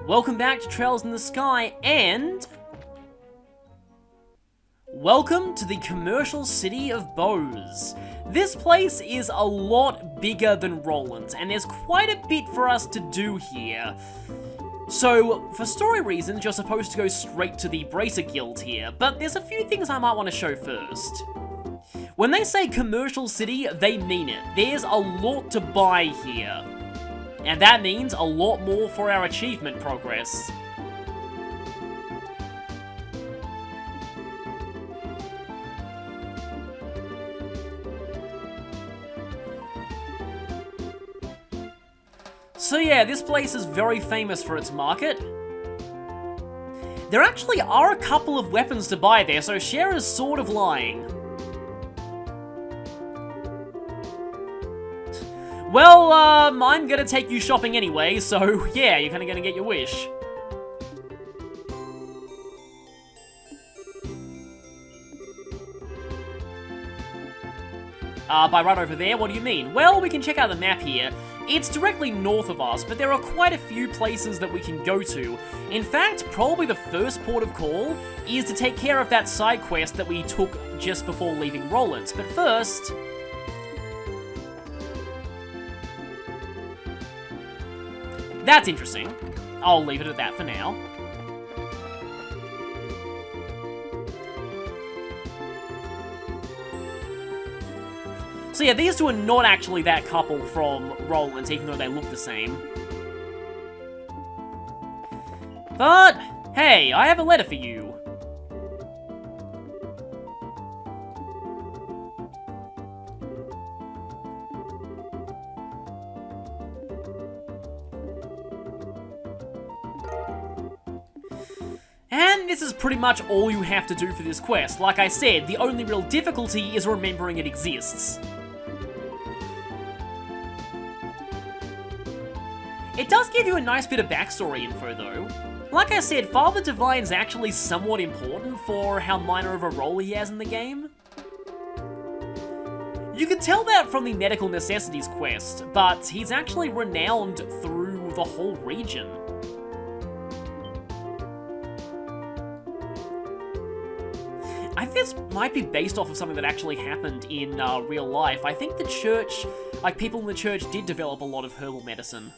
Welcome back to Trails in the Sky, and welcome to the commercial city of Bose. This place is a lot bigger than Roland's, and there's quite a bit for us to do here. So, for story reasons, you're supposed to go straight to the Bracer Guild here, but there's a few things I might want to show first. When they say commercial city, they mean it. There's a lot to buy here. And that means a lot more for our achievement progress. So yeah, this place is very famous for its market. There actually are a couple of weapons to buy there, so Cher is sort of lying. Well, I'm gonna take you shopping anyway, so yeah, you're kinda gonna get your wish. By right over there, what do you mean? Well, we can check out the map here. It's directly north of us, but there are quite a few places that we can go to. In fact, probably the first port of call is to take care of that side quest that we took just before leaving Roland's. But first... that's interesting. I'll leave it at that for now. So yeah, these two are not actually that couple from Roland's, even though they look the same. But, hey, I have a letter for you. And this is pretty much all you have to do for this quest. Like I said, the only real difficulty is remembering it exists. It does give you a nice bit of backstory info though. Like I said, Father Divine's actually somewhat important for how minor of a role he has in the game. You can tell that from the Medical Necessities quest, but he's actually renowned through the whole region. I think this might be based off of something that actually happened in real life. I think the church, like people in the church did develop a lot of herbal medicine.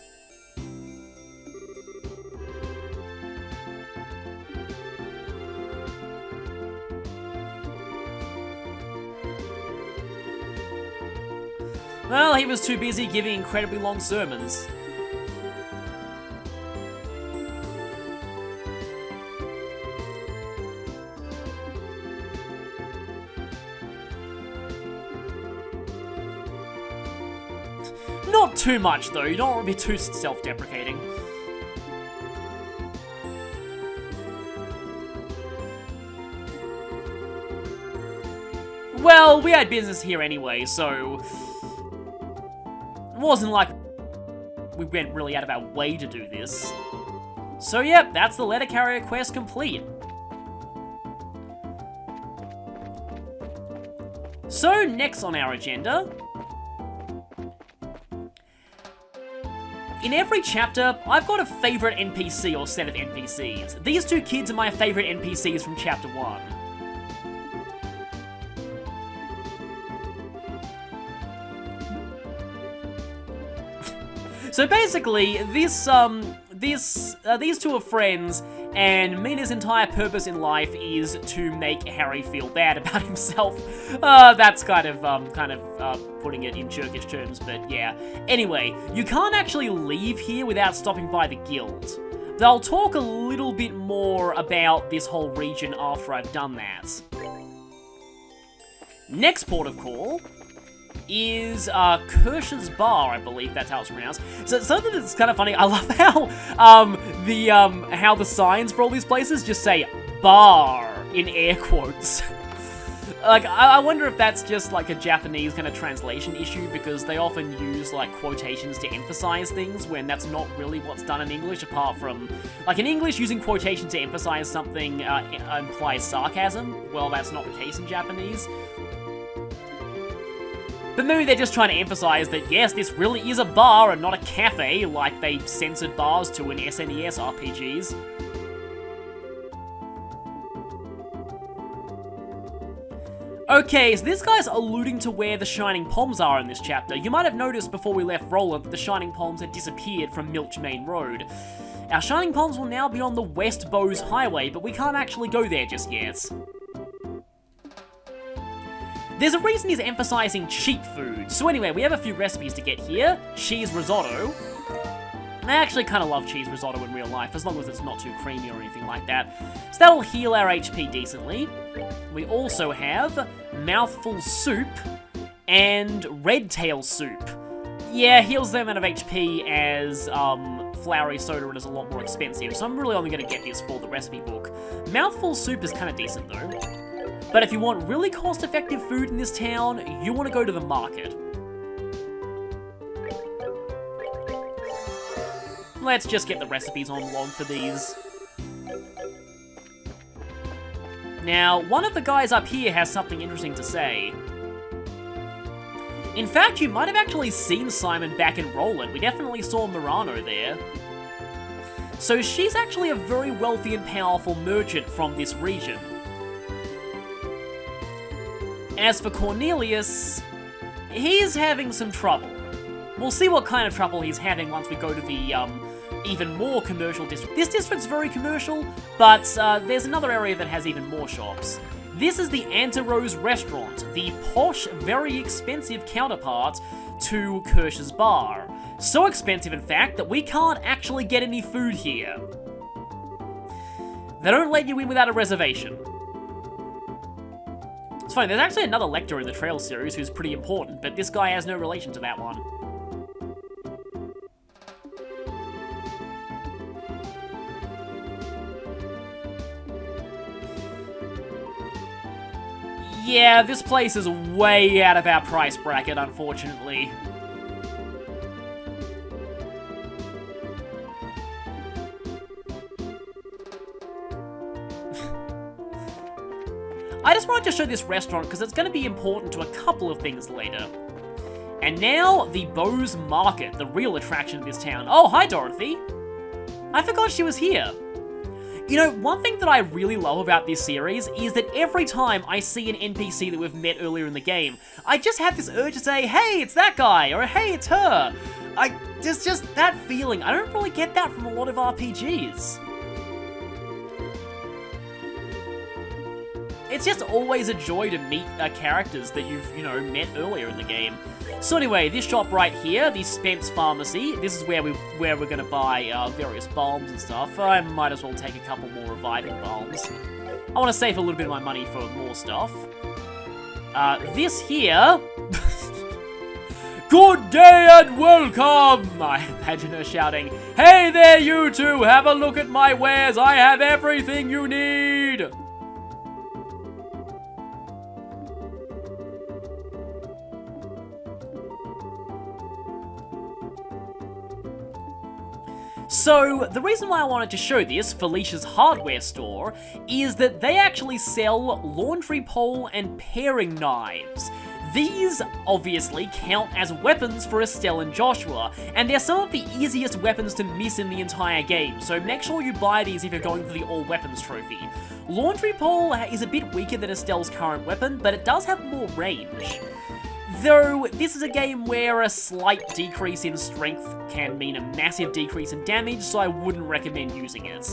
Well, he was too busy giving incredibly long sermons. Not too much though, you don't want to be too self-deprecating. Well, we had business here anyway, so... it wasn't like we went really out of our way to do this. So yep, that's the letter carrier quest complete. So next on our agenda... in every chapter, I've got a favourite NPC or set of NPCs. These two kids are my favourite NPCs from Chapter 1. So basically, these two are friends, and Mina's entire purpose in life is to make Harry feel bad about himself. That's kind of putting it in jerkish terms, but yeah. Anyway, you can't actually leave here without stopping by the guild. They'll talk a little bit more about this whole region after I've done that. Next port of call is Kirsch's Bar, I believe that's how it's pronounced. So something that's kind of funny, I love how how the signs for all these places just say bar in air quotes. Like, I wonder if that's just like a Japanese kind of translation issue, because they often use like quotations to emphasize things when that's not really what's done in English, apart from, like in English, using quotation to emphasize something implies sarcasm. Well, that's not the case in Japanese. But maybe they're just trying to emphasize that, yes, this really is a bar and not a cafe like they censored bars to in SNES RPGs. Okay, so this guy's alluding to where the Shining Palms are in this chapter. You might have noticed before we left Roland that the Shining Palms had disappeared from Milch Main Road. Our Shining Palms will now be on the West Bose Highway, but we can't actually go there just yet. There's a reason he's emphasizing cheap food. So anyway, we have a few recipes to get here. Cheese risotto. I actually kind of love cheese risotto in real life, as long as it's not too creamy or anything like that. So that'll heal our HP decently. We also have mouthful soup and red tail soup. Yeah, heals the amount of HP as flowery soda and is a lot more expensive, so I'm really only going to get this for the recipe book. Mouthful soup is kind of decent though. But if you want really cost-effective food in this town, you want to go to the market. Let's just get the recipes on log for these. Now, one of the guys up here has something interesting to say. In fact, you might have actually seen Simon back in Roland. We definitely saw Murano there. So she's actually a very wealthy and powerful merchant from this region. As for Cornelius, he's having some trouble. We'll see what kind of trouble he's having once we go to the, even more commercial district. This district's very commercial, but there's another area that has even more shops. This is the Antarose restaurant, the posh, very expensive counterpart to Kirsch's bar. So expensive, in fact, that we can't actually get any food here. They don't let you in without a reservation. It's funny, there's actually another lector in the Trail series who's pretty important, but this guy has no relation to that one. Yeah, this place is way out of our price bracket, unfortunately. I just wanted to show this restaurant because it's going to be important to a couple of things later. And now, the Bose Market, the real attraction of this town. Oh, hi Dorothy! I forgot she was here. You know, one thing that I really love about this series is that every time I see an NPC that we've met earlier in the game, I just have this urge to say, hey, it's that guy, or hey, it's her. There's just that feeling. I don't really get that from a lot of RPGs. It's just always a joy to meet characters that you've, you know, met earlier in the game. So anyway, this shop right here, the Spence Pharmacy, this is where we're gonna buy various balms and stuff. I might as well take a couple more reviving balms. I want to save a little bit of my money for more stuff. This here... Good day and welcome! I imagine her shouting, hey there you two, have a look at my wares, I have everything you need! So, the reason why I wanted to show this, Felicia's hardware store, is that they actually sell laundry pole and paring knives. These, obviously, count as weapons for Estelle and Joshua, and they're some of the easiest weapons to miss in the entire game, so make sure you buy these if you're going for the all-weapons trophy. Laundry pole is a bit weaker than Estelle's current weapon, but it does have more range. Though, this is a game where a slight decrease in strength can mean a massive decrease in damage, so I wouldn't recommend using it.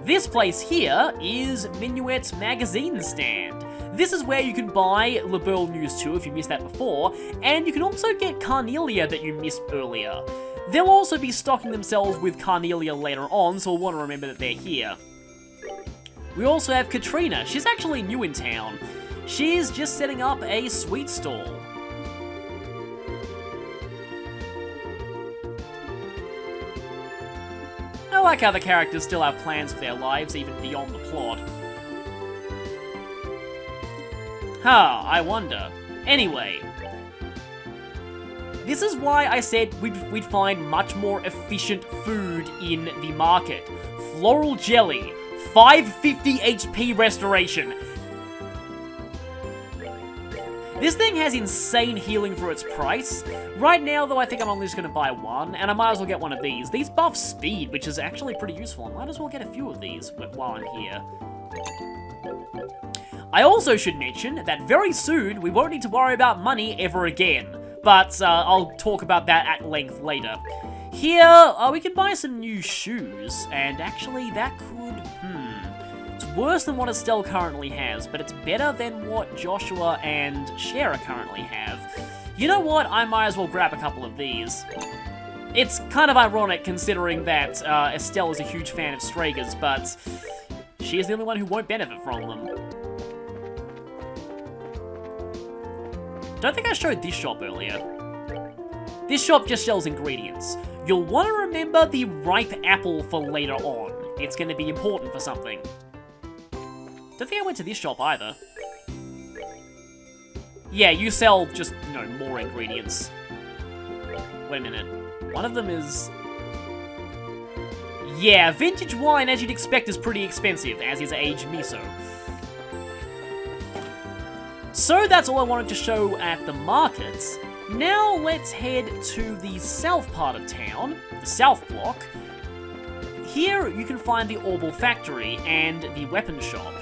This place here is Minuet's magazine stand. This is where you can buy Le Burl News 2 if you missed that before, and you can also get Carnelia that you missed earlier. They'll also be stocking themselves with Carnelia later on, so we'll want to remember that they're here. We also have Katrina. She's actually new in town. She's just setting up a sweet stall. I like how the characters still have plans for their lives, even beyond the plot. Huh, I wonder. Anyway. This is why I said we'd find much more efficient food in the market. Floral jelly, 550 HP restoration. This thing has insane healing for its price. Right now, though, I think I'm only just going to buy one, and I might as well get one of these. These buff speed, which is actually pretty useful. I might as well get a few of these while I'm here. I also should mention that very soon, we won't need to worry about money ever again. But I'll talk about that at length later. Here, we can buy some new shoes, and actually that could, it's worse than what Estelle currently has, but it's better than what Joshua and Shara currently have. You know what, I might as well grab a couple of these. It's kind of ironic considering that Estelle is a huge fan of Stragers, but she is the only one who won't benefit from them. Don't think I showed this shop earlier. This shop just sells ingredients. You'll want to remember the ripe apple for later on. It's going to be important for something. Don't think I went to this shop either. Yeah, you sell just, you know, more ingredients. Wait a minute. One of them is... Yeah, vintage wine, as you'd expect, is pretty expensive, as is aged miso. So that's all I wanted to show at the markets. Now let's head to the south part of town, the south block. Here you can find the Orbal Factory and the weapon shop.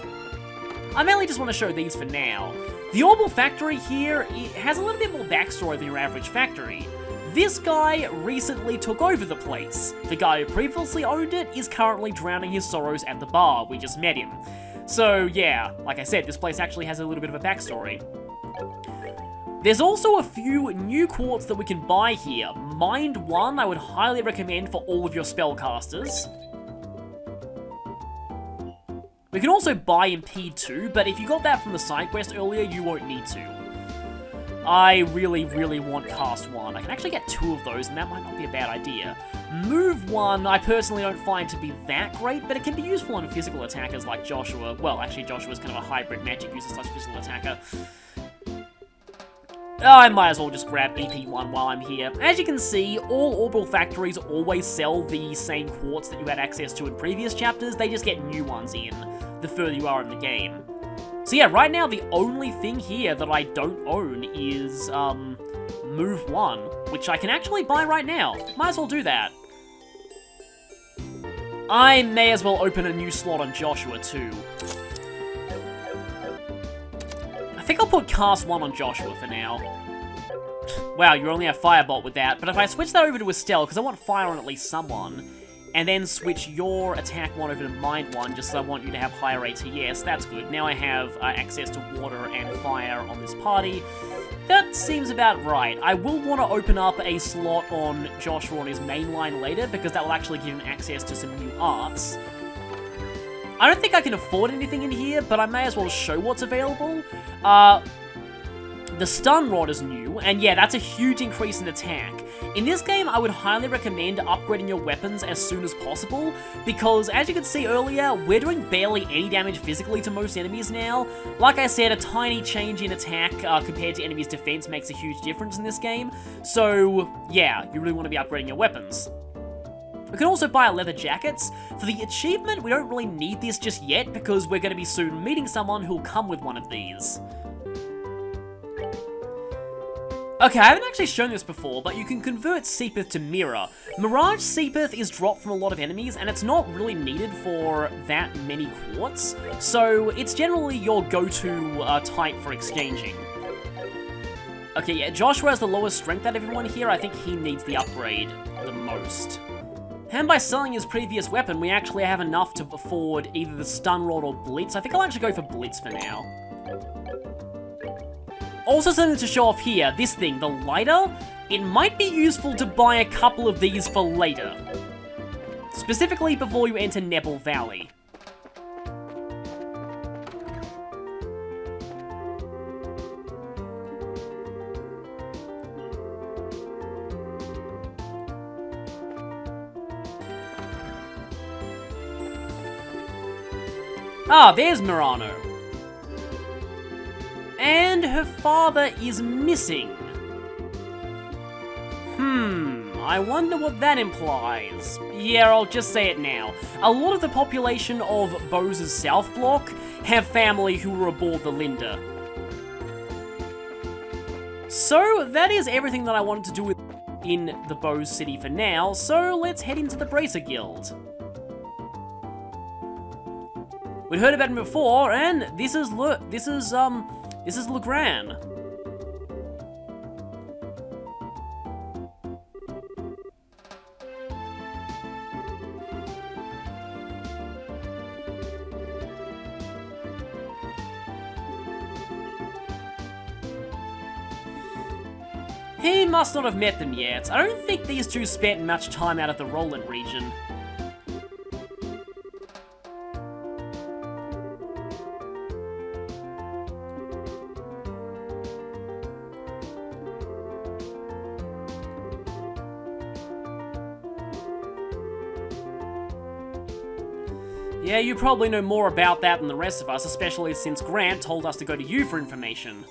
I mainly just want to show these for now. The Orbal Factory here has a little bit more backstory than your average factory. This guy recently took over the place. The guy who previously owned it is currently drowning his sorrows at the bar. We just met him. So yeah, like I said, this place actually has a little bit of a backstory. There's also a few new quartz that we can buy here. Mind 1 I would highly recommend for all of your spellcasters. We can also buy Impede 2, but if you got that from the side quest earlier, you won't need to. I really, really want Cast 1. I can actually get 2 of those, and that might not be a bad idea. Move 1, I personally don't find to be that great, but it can be useful on physical attackers like Joshua. Well, actually, Joshua's kind of a hybrid magic user slash physical attacker. I might as well just grab EP1 while I'm here. As you can see, all Orbital Factories always sell the same quartz that you had access to in previous chapters, they just get new ones in, the further you are in the game. So yeah, right now the only thing here that I don't own is, Move 1, which I can actually buy right now. Might as well do that. I may as well open a new slot on Joshua too. I think I'll put Cast 1 on Joshua for now. Wow, you only have Firebolt with that, but if I switch that over to Estelle, because I want Fire on at least someone, and then switch your attack 1 over to Mind 1, just so I want you to have higher ATS, that's good. Now I have access to Water and Fire on this party. That seems about right. I will want to open up a slot on Joshua on his main line later, because that will actually give him access to some new arts. I don't think I can afford anything in here, but I may as well show what's available. The Stun Rod is new, and yeah, that's a huge increase in attack. In this game, I would highly recommend upgrading your weapons as soon as possible, because as you could see earlier, we're doing barely any damage physically to most enemies now. Like I said, a tiny change in attack compared to enemies' defense makes a huge difference in this game, so yeah, you really want to be upgrading your weapons. We can also buy leather jackets. For the achievement, we don't really need this just yet, because we're going to be soon meeting someone who'll come with one of these. Okay, I haven't actually shown this before, but you can convert Seepeth to Mirror. Mirage Seepeth is dropped from a lot of enemies, and it's not really needed for that many quartz, so it's generally your go-to type for exchanging. Okay, yeah, Joshua has the lowest strength out of everyone here. I think he needs the upgrade the most. And by selling his previous weapon, we actually have enough to afford either the Stun Rod or Blitz. I think I'll actually go for Blitz for now. Also something to show off here, this thing, the lighter, it might be useful to buy a couple of these for later. Specifically before you enter Nebel Valley. Ah, there's Murano. And her father is missing. I wonder what that implies. Yeah, I'll just say it now. A lot of the population of Bose's South Block have family who were aboard the Linda. So that is everything that I wanted to do in the Bose City for now, so let's head into the Bracer Guild. We'd heard about him before, and this is Legrand. He must not have met them yet. I don't think these two spent much time out of the Roland region. Yeah, you probably know more about that than the rest of us, especially since Grant told us to go to you for information.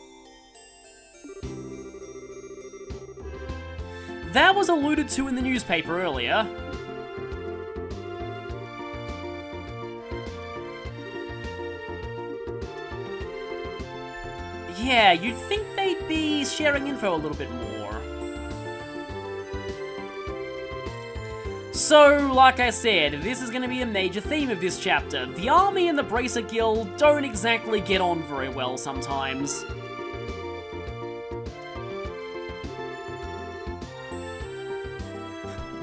That was alluded to in the newspaper earlier. Yeah, you'd think they'd be sharing info a little bit more. So, like I said, this is going to be a major theme of this chapter. The army and the Bracer Guild don't exactly get on very well sometimes.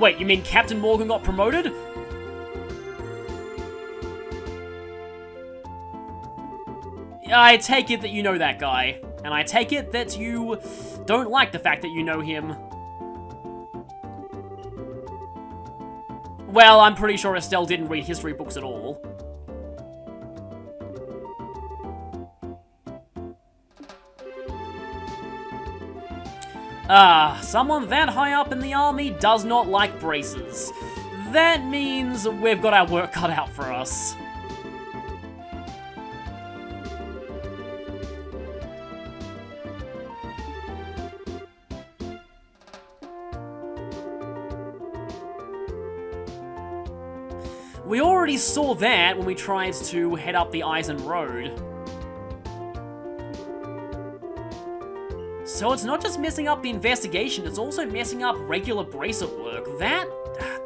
Wait, you mean Captain Morgan got promoted? I take it that you know that guy. And I take it that you don't like the fact that you know him. Well, I'm pretty sure Estelle didn't read history books at all. Someone that high up in the army does not like braces. That means we've got our work cut out for us. We already saw that when we tried to head up the Eisen Road. So it's not just messing up the investigation, it's also messing up regular bracer work. That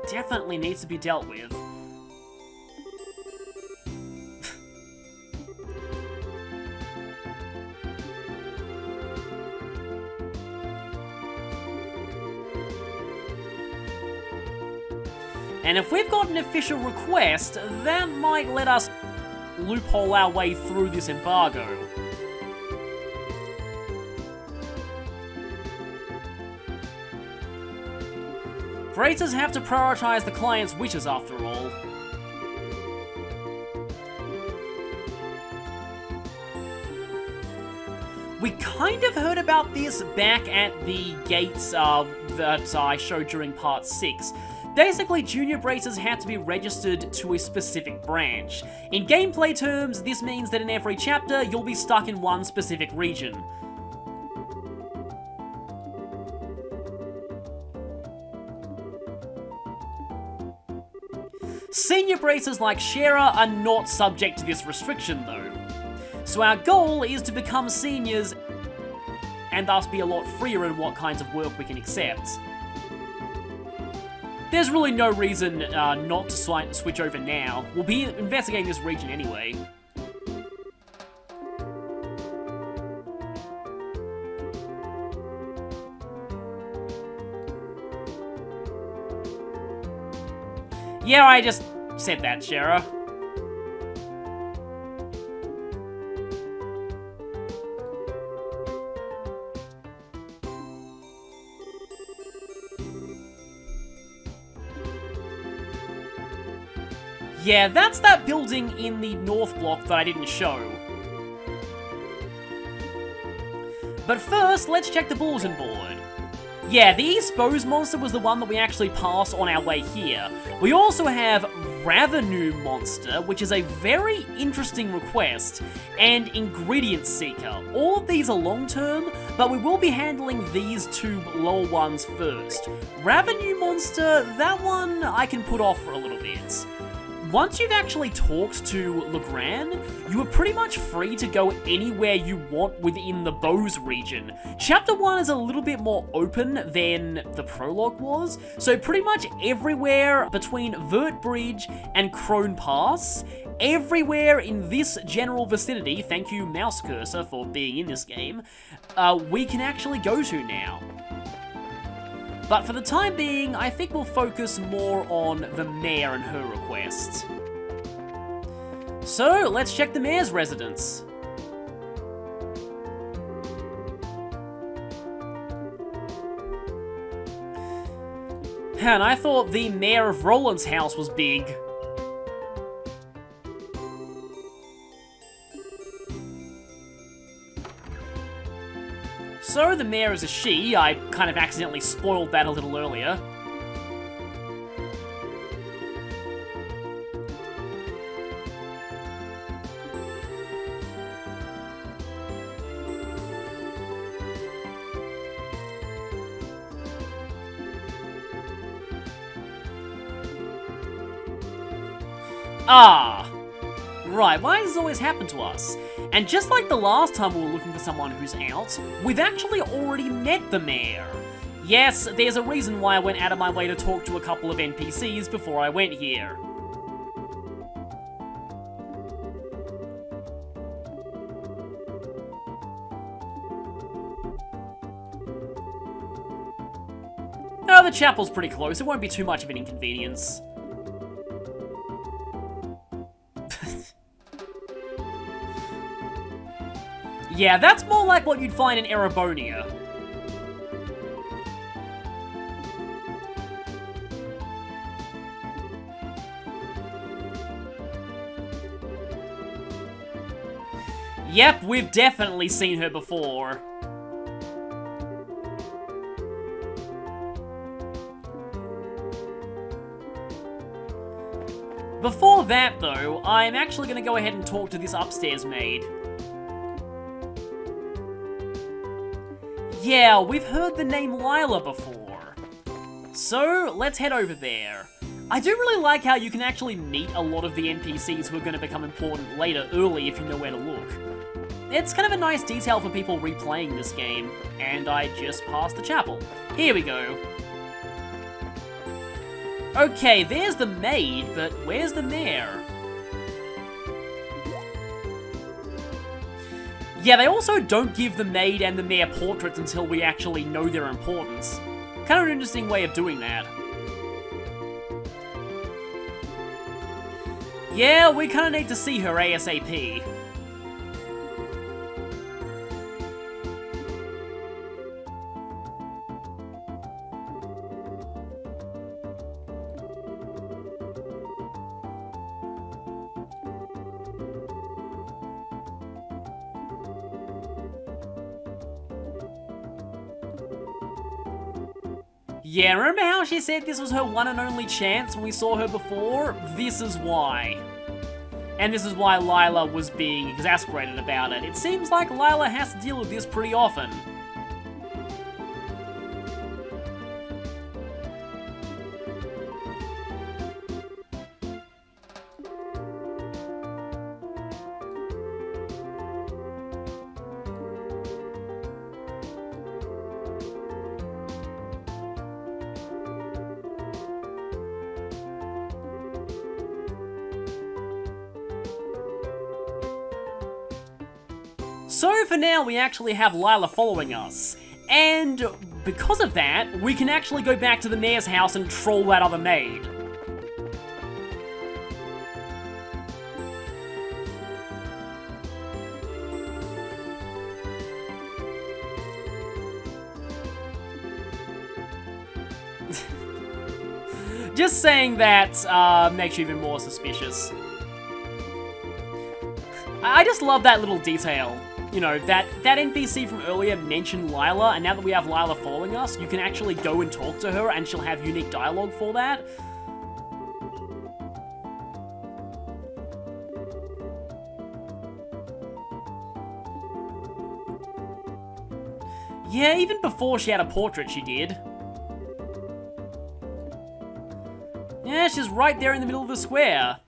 definitely needs to be dealt with. And if we've got an official request, that might let us loophole our way through this embargo. Bracers have to prioritize the client's wishes after all. We kind of heard about this back at the gates that I showed during part 6. Basically, junior bracers had to be registered to a specific branch. In gameplay terms, this means that in every chapter, you'll be stuck in one specific region. Senior bracers like Shara are not subject to this restriction though. So our goal is to become seniors and thus be a lot freer in what kinds of work we can accept. There's really no reason not to switch over now. We'll be investigating this region anyway. Yeah, I just said that, Shara. Yeah, that's that building in the north block that I didn't show. But first, let's check the bulletin board. Yeah, the East Bose monster was the one that we actually passed on our way here. We also have Revenue Monster, which is a very interesting request, and Ingredient Seeker. All of these are long-term, but we will be handling these two lower ones first. Revenue Monster, that one I can put off for a little bit. once you've actually talked to Legrand, you are pretty much free to go anywhere you want within the Bose region. Chapter 1 is a little bit more open than the prologue was, so pretty much everywhere between Vert Bridge and Crone Pass, everywhere in this general vicinity, thank you Mouse Cursor for being in this game, we can actually go to now. But for the time being, I think we'll focus more on the mayor and her requests. So, let's check the mayor's residence. And I thought the mayor of Roland's house was big. So, the mayor is a she. I kind of accidentally spoiled that a little earlier. Ah! Right, why does this always happen to us? And just like the last time we were looking for someone who's out, we've actually already met the mayor. Yes, there's a reason why I went out of my way to talk to a couple of NPCs before I went here. Oh, the chapel's pretty close, it won't be too much of an inconvenience. Yeah, that's more like what you'd find in Erebonia. Yep, we've definitely seen her before. Before that, though, I'm actually going to go ahead and talk to this upstairs maid. Yeah, we've heard the name Lila before. So, let's head over there. I do really like how you can actually meet a lot of the NPCs who are going to become important later early if you know where to look. It's kind of a nice detail for people replaying this game, and I just passed the chapel. Here we go. Okay, there's the maid, but where's the mayor? Yeah, they also don't give the maid and the mayor portraits until we actually know their importance. Kind of an interesting way of doing that. Yeah, we kind of need to see her ASAP. Yeah, remember how she said this was her one and only chance when we saw her before? This is why. And this is why Lila was being exasperated about it. It seems like Lila has to deal with this pretty often. So for now, we actually have Lila following us. And because of that, we can actually go back to the mayor's house and troll that other maid. Just saying that makes you even more suspicious. I just love that little detail. You know, that NPC from earlier mentioned Lila, and now that we have Lila following us, you can actually go and talk to her, and she'll have unique dialogue for that. Yeah, even before she had a portrait, she did. Yeah, she's right there in the middle of the square.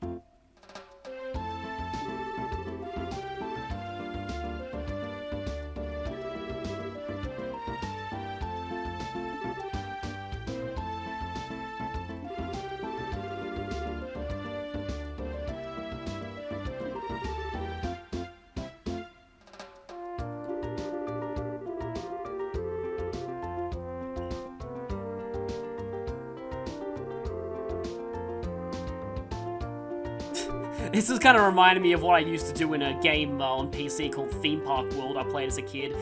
This is kind of reminding me of what I used to do in a game on PC called Theme Park World I played as a kid,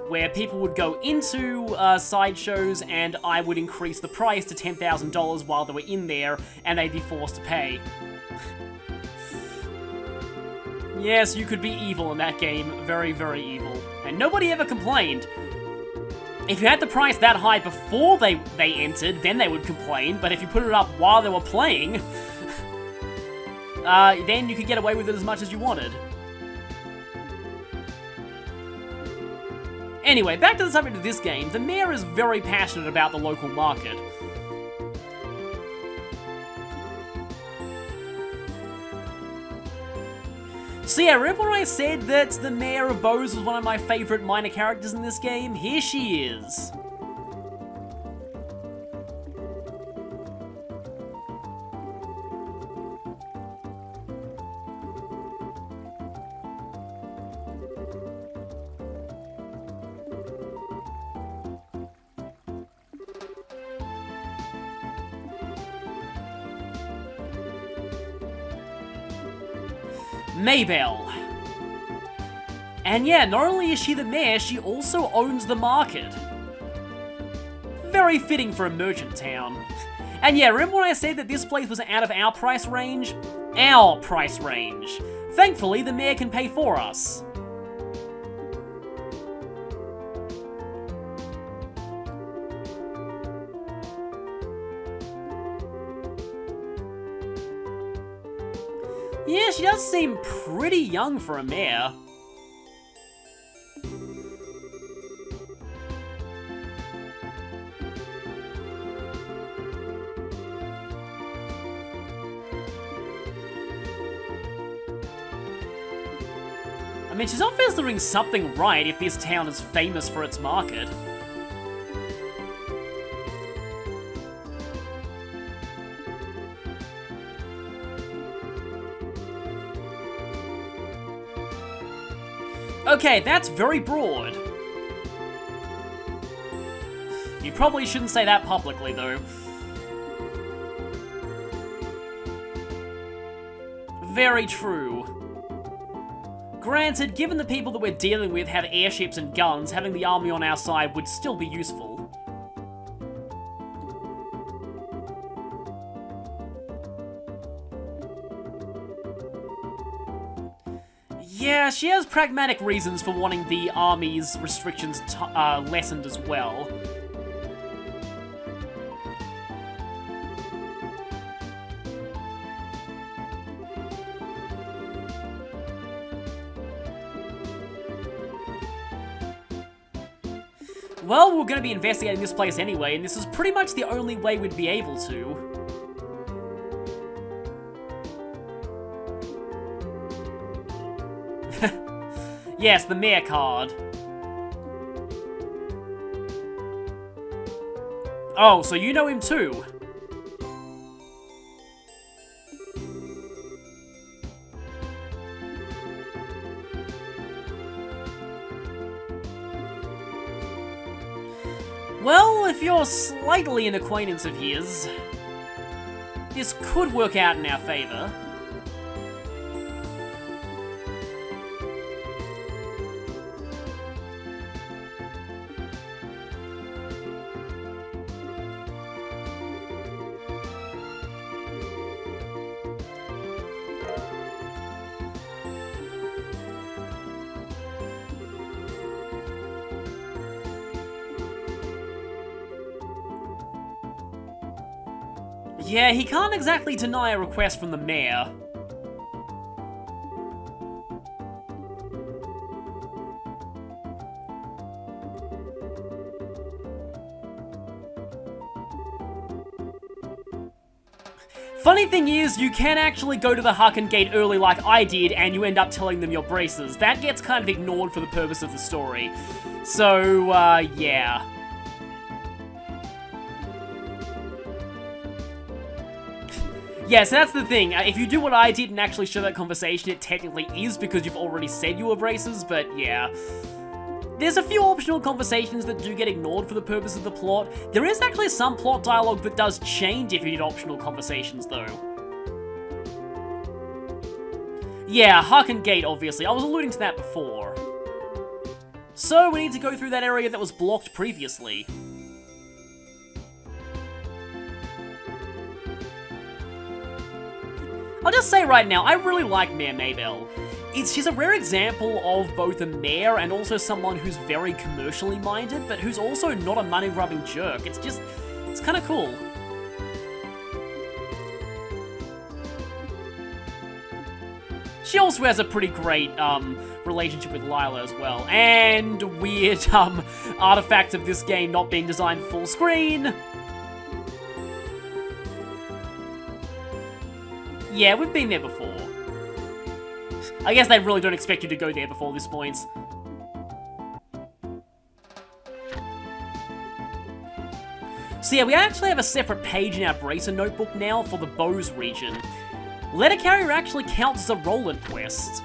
where people would go into sideshows and I would increase the price to $10,000 while they were in there, and they'd be forced to pay. Yes, you could be evil in that game. Very, very evil. And nobody ever complained. If you had the price that high before they entered, then they would complain, but if you put it up while they were playing, then you could get away with it as much as you wanted. Anyway, back to the subject of this game. The mayor is very passionate about the local market. So yeah, remember when I said that the mayor of Bose was one of my favorite minor characters in this game? Here she is. Maybelle. And yeah, not only is she the mayor, she also owns the market. Very fitting for a merchant town. And yeah, remember when I said that this place was out of our price range? Our price range. Thankfully, the mayor can pay for us. Yeah, she does seem pretty young for a mayor. I mean, she's obviously doing something right if this town is famous for its market. Okay, that's very broad. You probably shouldn't say that publicly, though. Very true. Granted, given the people that we're dealing with have airships and guns, having the army on our side would still be useful. Yeah, she has pragmatic reasons for wanting the army's restrictions lessened as well. Well, we're going to be investigating this place anyway, and this is pretty much the only way we'd be able to. Yes, the mayor card. Oh, so you know him too? Well, if you're slightly an acquaintance of his, this could work out in our favor. Yeah, he can't exactly deny a request from the mayor. Funny thing is, you can actually go to the Harken Gate early like I did, and you end up telling them your braces. That gets kind of ignored for the purpose of the story. So, yeah. Yeah, so that's the thing. If you do what I did and actually show that conversation, it technically is because you've already said you were braces, but yeah. There's a few optional conversations that do get ignored for the purpose of the plot. There is actually some plot dialogue that does change if you did optional conversations, though. Yeah, Harken Gate, obviously. I was alluding to that before. So, we need to go through that area that was blocked previously. I'll just say right now, I really like Mayor Maybell. She's a rare example of both a mayor and also someone who's very commercially minded, but who's also not a money-grubbing jerk. It's kind of cool. She also has a pretty great, relationship with Lila as well. And weird, artifacts of this game not being designed full screen. Yeah, we've been there before. I guess they really don't expect you to go there before this point. So yeah, we actually have a separate page in our Bracer notebook now for the Bose region. Letter Carrier actually counts as a Roland quest.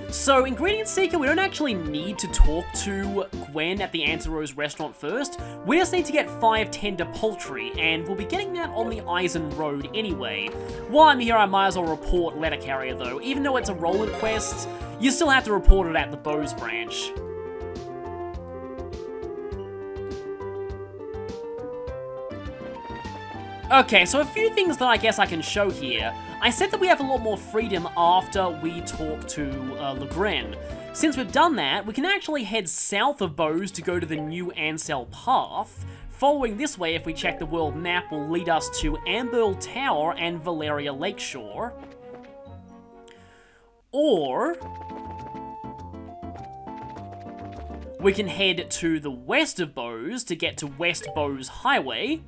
So, Ingredient Seeker, we don't actually need to talk to Gwen at the Anti-Rose restaurant first. We just need to get 5 tender poultry, and we'll be getting that on the Eisen Road anyway. While I'm here, I might as well report Letter Carrier though. Even though it's a Roland quest, you still have to report it at the Bose branch. Okay, so a few things that I guess I can show here. I said that we have a lot more freedom after we talk to Legren. Since we've done that, we can actually head south of Bose to go to the new Ansel path. Following this way, if we check the world map, will lead us to Amberl Tower and Valeria Lakeshore. Or we can head to the west of Bose to get to West Bose Highway,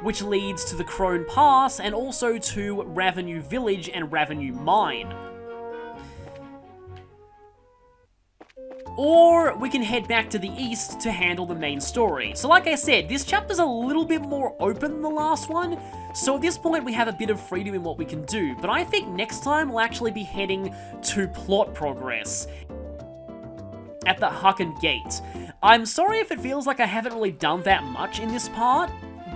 which leads to the Crone Pass and also to Ravenue Village and Ravenue Mine. Or we can head back to the east to handle the main story. So like I said, this chapter's a little bit more open than the last one, so at this point we have a bit of freedom in what we can do, but I think next time we'll actually be heading to plot progress at the Hucken Gate. I'm sorry if it feels like I haven't really done that much in this part,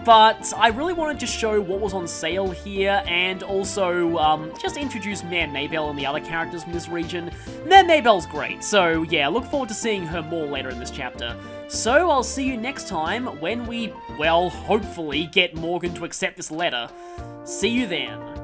but I really wanted to show what was on sale here, and also just introduce Mayor Maybell and the other characters from this region. Mayor Maybell's great, so yeah, look forward to seeing her more later in this chapter. So I'll see you next time when we, well, hopefully get Morgan to accept this letter. See you then.